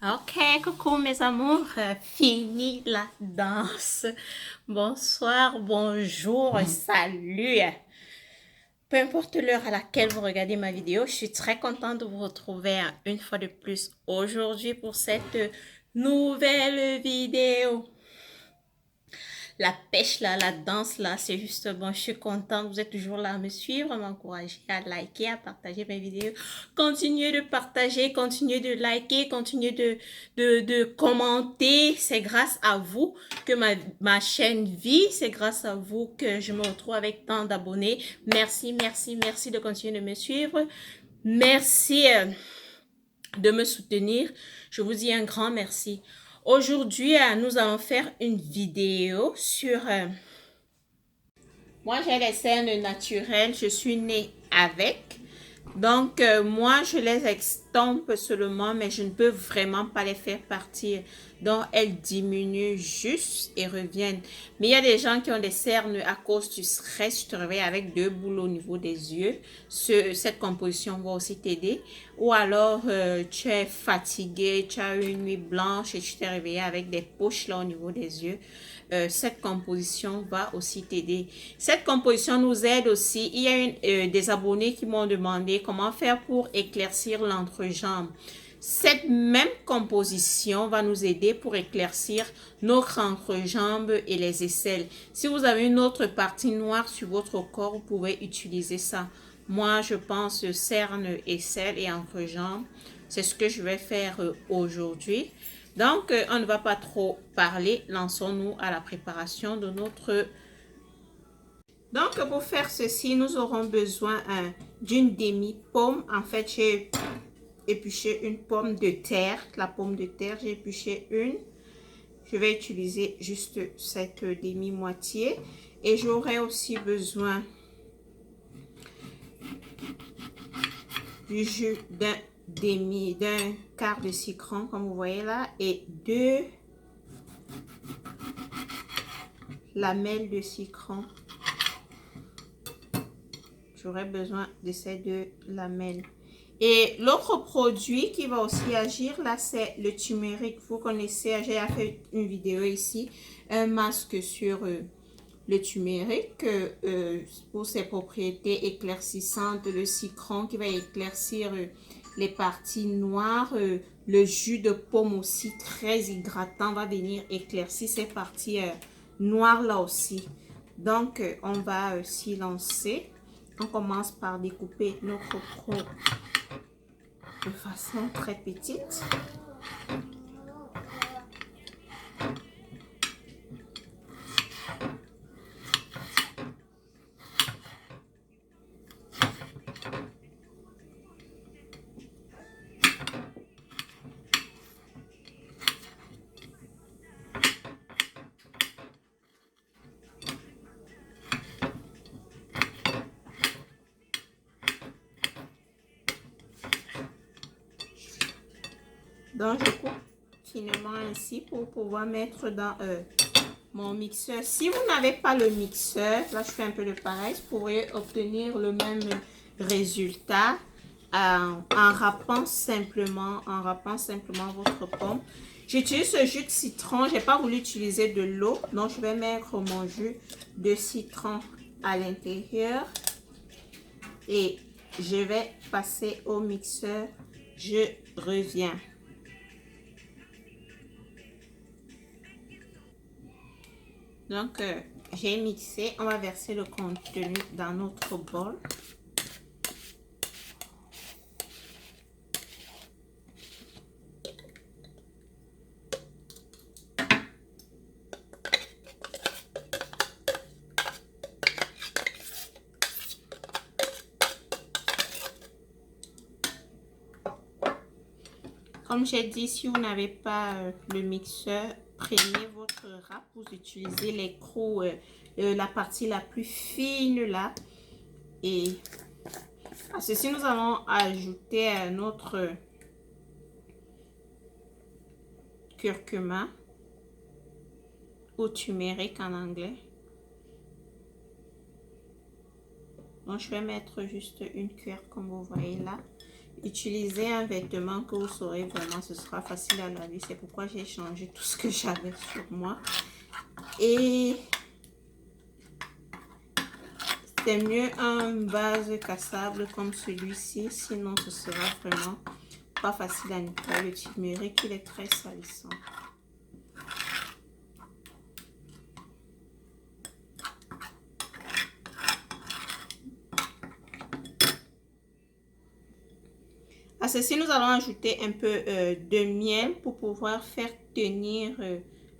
Ok, coucou mes amours, fini la danse. Bonsoir, bonjour, salut. Peu importe l'heure à laquelle vous regardez ma vidéo, je suis très contente de vous retrouver une fois de plus aujourd'hui pour cette nouvelle vidéo. La pêche là, la danse là, c'est juste bon. Je suis contente. Vous êtes toujours là à me suivre, à m'encourager, à liker, à partager mes vidéos. Continuez de partager, continuez de liker, continuez de commenter. C'est grâce à vous que ma chaîne vit. C'est grâce à vous que je me retrouve avec tant d'abonnés. Merci, merci, merci de continuer de me suivre. Merci de me soutenir. Je vous dis un grand merci. Aujourd'hui, nous allons faire une vidéo sur... moi, j'ai les cernes naturelles. Je suis née avec. Donc, moi, je les estompe seulement, mais je ne peux vraiment pas les faire partir. Donc, elles diminuent juste et reviennent. Mais il y a des gens qui ont des cernes à cause du stress. Tu te réveilles avec deux boules au niveau des yeux. Cette composition va aussi t'aider. Ou alors, tu es fatigué, tu as eu une nuit blanche et tu t'es réveillé avec des poches là au niveau des yeux. Cette composition va aussi t'aider. Cette composition nous aide aussi. Il y a des abonnés qui m'ont demandé comment faire pour éclaircir l'entrejambe. Cette même composition va nous aider pour éclaircir notre entrejambe et les aisselles. Si vous avez une autre partie noire sur votre corps, vous pouvez utiliser ça. Moi, je pense cernes, aisselles et entrejambe. C'est ce que je vais faire aujourd'hui. Donc, on ne va pas trop parler. Lançons-nous à la préparation de notre... Donc, pour faire ceci, nous aurons besoin d'une demi-pomme. En fait, j'ai épluché une pomme de terre. La pomme de terre, j'ai épluché une. Je vais utiliser juste cette demi-moitié. Et j'aurai aussi besoin du jus d'un quart de citron, comme vous voyez là, et deux lamelles de citron. J'aurai besoin de ces deux lamelles. Et l'autre produit qui va aussi agir là, c'est le turmeric. Vous connaissez, j'ai fait une vidéo ici, un masque sur le turmeric pour ses propriétés éclaircissantes. Le citron qui va éclaircir les parties noires. Le jus de pomme aussi très hydratant va venir éclaircir ces parties noires là aussi. Donc, on va s'y lancer. On commence par découper notre croc de façon très petite. Donc, je coupe finement ainsi pour pouvoir mettre dans mon mixeur. Si vous n'avez pas le mixeur, là je fais un peu de pareil, vous pourrez obtenir le même résultat en râpant simplement votre pomme. J'utilise ce jus de citron, j'ai pas voulu utiliser de l'eau, donc je vais mettre mon jus de citron à l'intérieur et je vais passer au mixeur. Je reviens. Donc, j'ai mixé. On va verser le contenu dans notre bol. Comme j'ai dit, si vous n'avez pas le mixeur, prenez votre râpe. Vous utilisez l'écrou, la partie la plus fine là. Et à ceci, nous allons ajouter notre curcuma ou turmeric en anglais. Donc, je vais mettre juste une cuillère comme vous voyez là. Utilisez un vêtement que vous saurez vraiment, ce sera facile à laver. C'est pourquoi j'ai changé tout ce que j'avais sur moi. Et c'est mieux un vase cassable comme celui-ci, sinon ce sera vraiment pas facile à nettoyer. Le turmeric, il est très salissant. À ceci, nous allons ajouter un peu de miel pour pouvoir faire tenir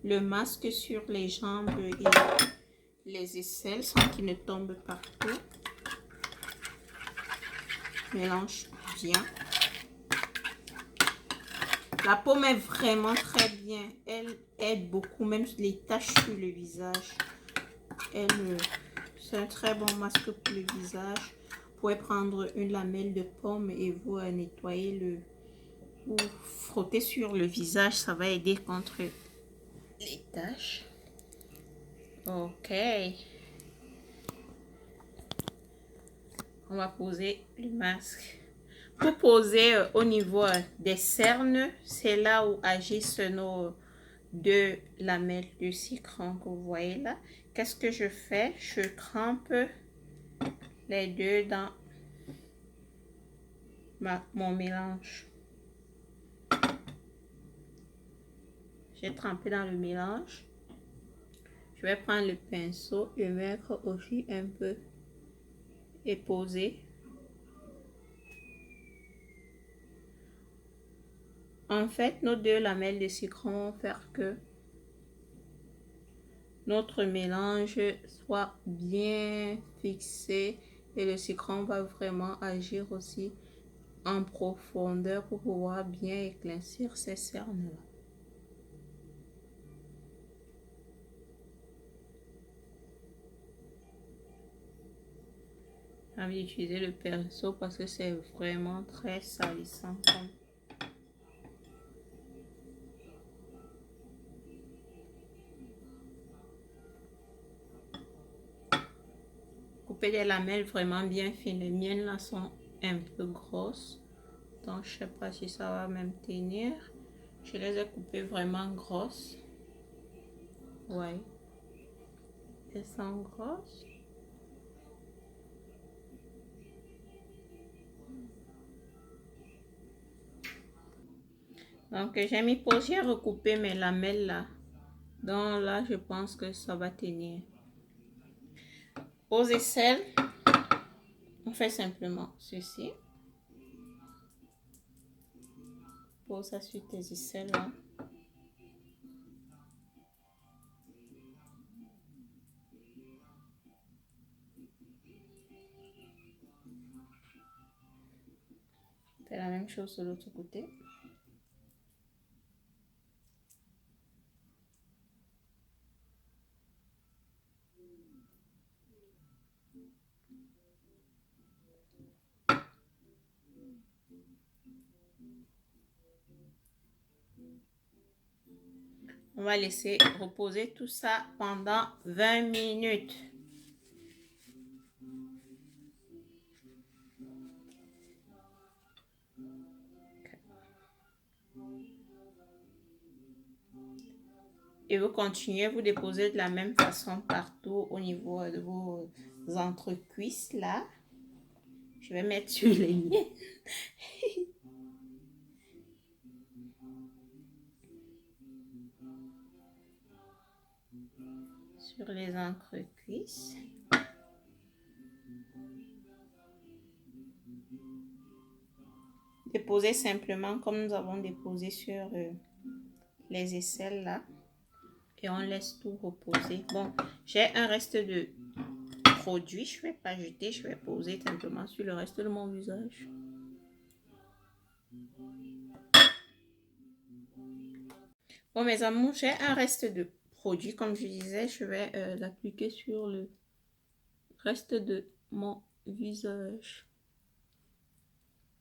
le masque sur les jambes et les aisselles sans qu'il ne tombe partout. Mélange bien. La pomme est vraiment très bien. Elle aide beaucoup, même les taches sur le visage. C'est un très bon masque pour le visage. Vous pouvez prendre une lamelle de pomme et vous nettoyer vous frotter sur le visage. Ça va aider contre les taches. Ok. On va poser le masque. Pour poser au niveau des cernes, c'est là où agissent nos deux lamelles de citron que vous voyez là. Qu'est-ce que je fais? Je trempe les deux dans mon mélange. J'ai trempé dans le mélange. Je vais prendre le pinceau et mettre aussi un peu et poser. En fait, nos deux lamelles de citron vont faire que notre mélange soit bien fixé et le citron va vraiment agir aussi en profondeur pour pouvoir bien éclaircir ces cernes-là. J'ai envie d'utiliser le pinceau parce que c'est vraiment très salissant. Couper des lamelles vraiment bien fines. Les miennes là sont un peu grosses. Donc je sais pas si ça va même tenir. Je les ai coupées vraiment grosses. Ouais. Elles sont grosses. Donc j'ai mis pause, j'ai recoupé mes lamelles là. Donc là je pense que ça va tenir. Aux aisselles, on fait simplement ceci. Pose ça sur tes aisselles là. Fais la même chose de l'autre côté. On va laisser reposer tout ça pendant 20 minutes. Et vous continuez, vous déposez de la même façon partout au niveau de vos entrecuisses là. Je vais mettre sur les miens. Sur les entrecuisses. Déposez simplement comme nous avons déposé sur les aisselles là. Et on laisse tout reposer. Bon, j'ai un reste de produit. Je ne vais pas jeter, je vais poser simplement sur le reste de mon visage. Bon, mes amours, j'ai un reste de produit. Comme je disais, je vais l'appliquer sur le reste de mon visage.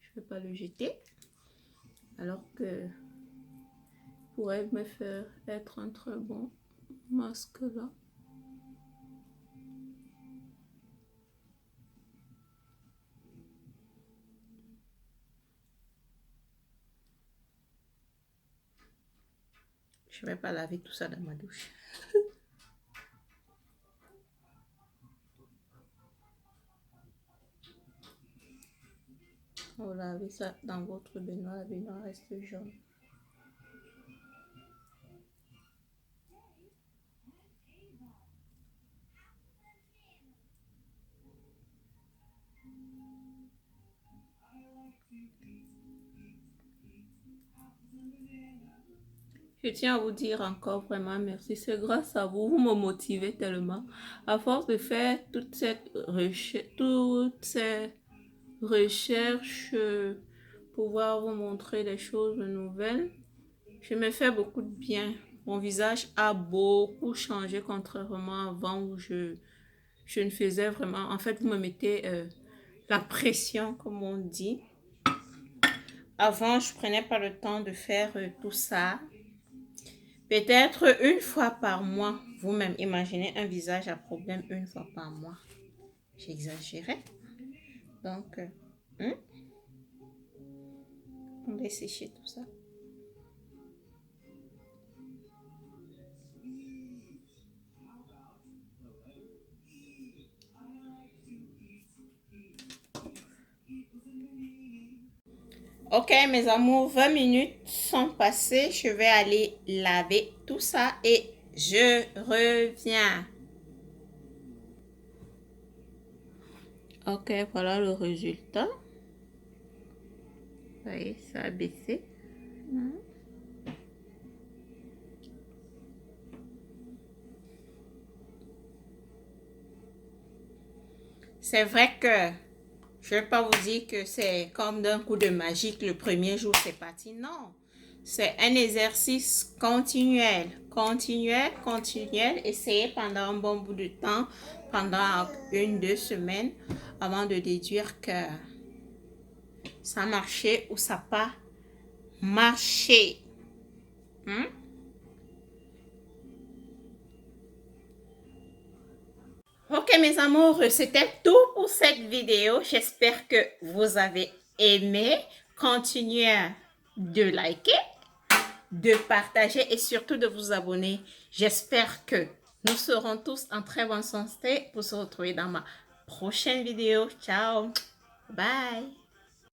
Je ne vais pas le jeter. Alors que pourrait me faire être un très bon masque là. Je vais pas laver tout ça dans ma douche. Vous lavez ça dans votre baignoire, la baignoire reste jaune. Je tiens à vous dire encore vraiment merci. C'est grâce à vous, vous me motivez tellement. À force de faire toute cette recherche, pouvoir vous montrer des choses nouvelles, je me fais beaucoup de bien. Mon visage a beaucoup changé contrairement à avant où je ne faisais vraiment. En fait, vous me mettez la pression, comme on dit. Avant, je prenais pas le temps de faire tout ça. Peut-être une fois par mois. Vous-même, imaginez un visage à problème une fois par mois. J'exagérais. Donc, on va sécher tout ça. Ok, mes amours, 20 minutes sont passées. Je vais aller laver tout ça et je reviens. Ok, voilà le résultat. Vous voyez, ça a baissé. C'est vrai que je ne vais pas vous dire que c'est comme d'un coup de magie que le premier jour c'est parti. Non, c'est un exercice continuel, continuel, continuel. Essayez pendant un bon bout de temps, pendant 1-2 semaines, avant de déduire que ça marchait ou ça n'a pas marché. Ok mes amours, c'était tout pour cette vidéo. J'espère que vous avez aimé. Continuez de liker, de partager et surtout de vous abonner. J'espère que nous serons tous en très bonne santé pour se retrouver dans ma prochaine vidéo. Ciao, bye.